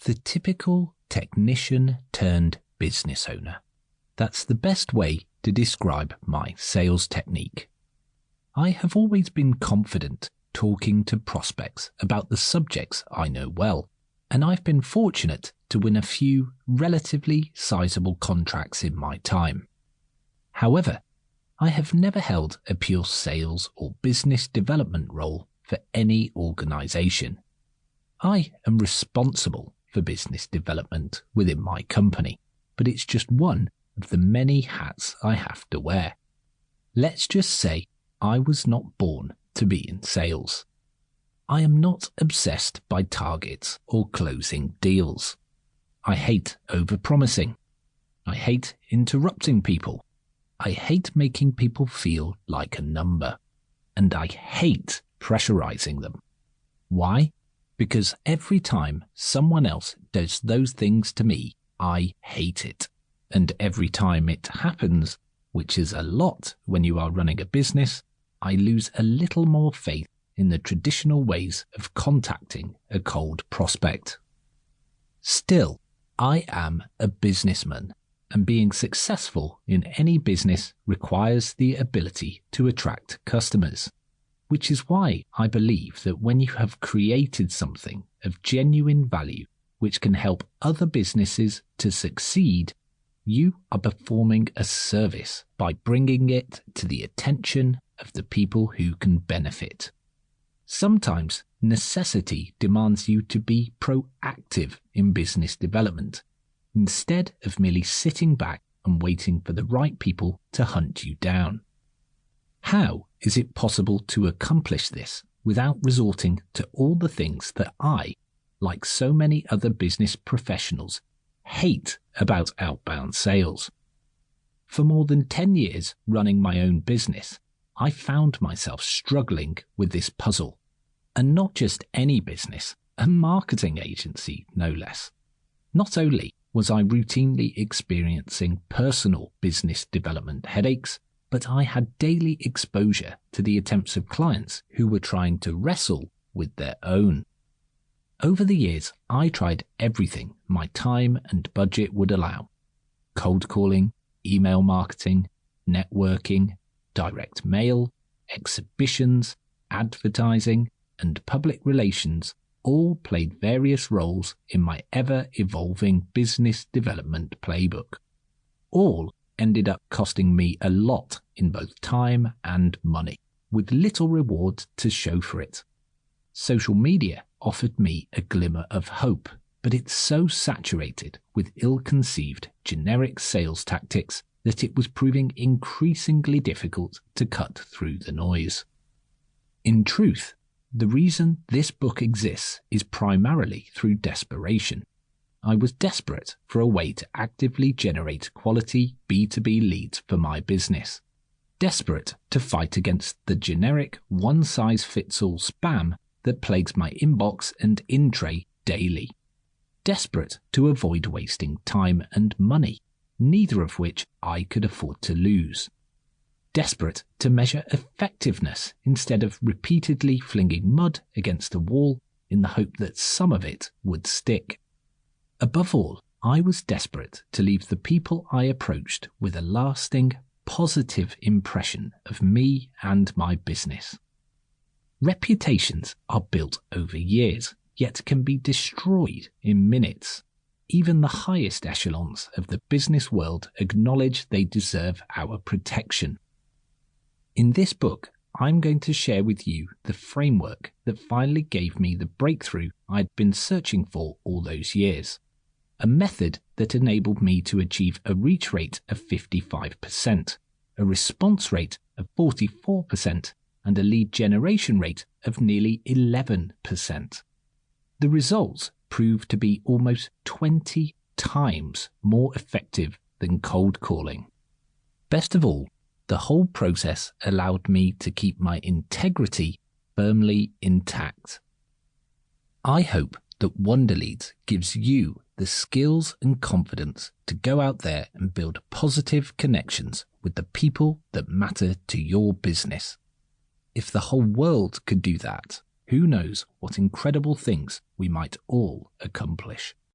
The typical technician turned business owner. That's the best way to describe my sales technique. I have always been confident talking to prospects about the subjects I know well, and I've been fortunate to win a few relatively sizable contracts in my time. However, I have never held a pure sales or business development role for any organization. I am responsible for business development within my company, but it's just one of the many hats I have to wear. Let's just say I was not born to be in sales. I am not obsessed by targets or closing deals. I hate overpromising. I hate interrupting people. I hate making people feel like a number. And I hate pressurizing them. Why? Because every time someone else does those things to me, I hate it. And every time it happens, which is a lot when you are running a business, I lose a little more faith in the traditional ways of contacting a cold prospect. Still, I am a businessman, and being successful in any business requires the ability to attract customers, which is why I believe that when you have created something of genuine value which can help other businesses to succeed, you are performing a service by bringing it to the attention of the people who can benefit. Sometimes necessity demands you to be proactive in business development, instead of merely sitting back and waiting for the right people to hunt you down. How is it possible to accomplish this without resorting to all the things that I, like so many other business professionals, hate about outbound sales? For more than 10 years running my own business, I found myself struggling with this puzzle. And not just any business, a marketing agency no less. Not only was I routinely experiencing personal business development headaches, but I had daily exposure to the attempts of clients who were trying to wrestle with their own. Over the years, I tried everything my time and budget would allow. Cold calling, email marketing, networking, direct mail, exhibitions, advertising, and public relations all played various roles in my ever-evolving business development playbook. All ended up costing me a lot in both time and money, with little reward to show for it. Social media offered me a glimmer of hope, but it's so saturated with ill-conceived generic sales tactics that it was proving increasingly difficult to cut through the noise. In truth, the reason this book exists is primarily through desperation. I was desperate for a way to actively generate quality B2B leads for my business. Desperate to fight against the generic one-size-fits-all spam that plagues my inbox and in-tray daily. Desperate to avoid wasting time and money, neither of which I could afford to lose. Desperate to measure effectiveness instead of repeatedly flinging mud against a wall in the hope that some of it would stick. Above all, I was desperate to leave the people I approached with a lasting, positive impression of me and my business. Reputations are built over years, yet can be destroyed in minutes. Even the highest echelons of the business world acknowledge they deserve our protection. In this book, I'm going to share with you the framework that finally gave me the breakthrough I'd been searching for all those years. A method that enabled me to achieve a reach rate of 55%, a response rate of 44%, and a lead generation rate of nearly 11%. The results proved to be almost 20 times more effective than cold calling. Best of all, the whole process allowed me to keep my integrity firmly intact. I hope that Wonderleads gives you the skills and confidence to go out there and build positive connections with the people that matter to your business. If the whole world could do that, who knows what incredible things we might all accomplish.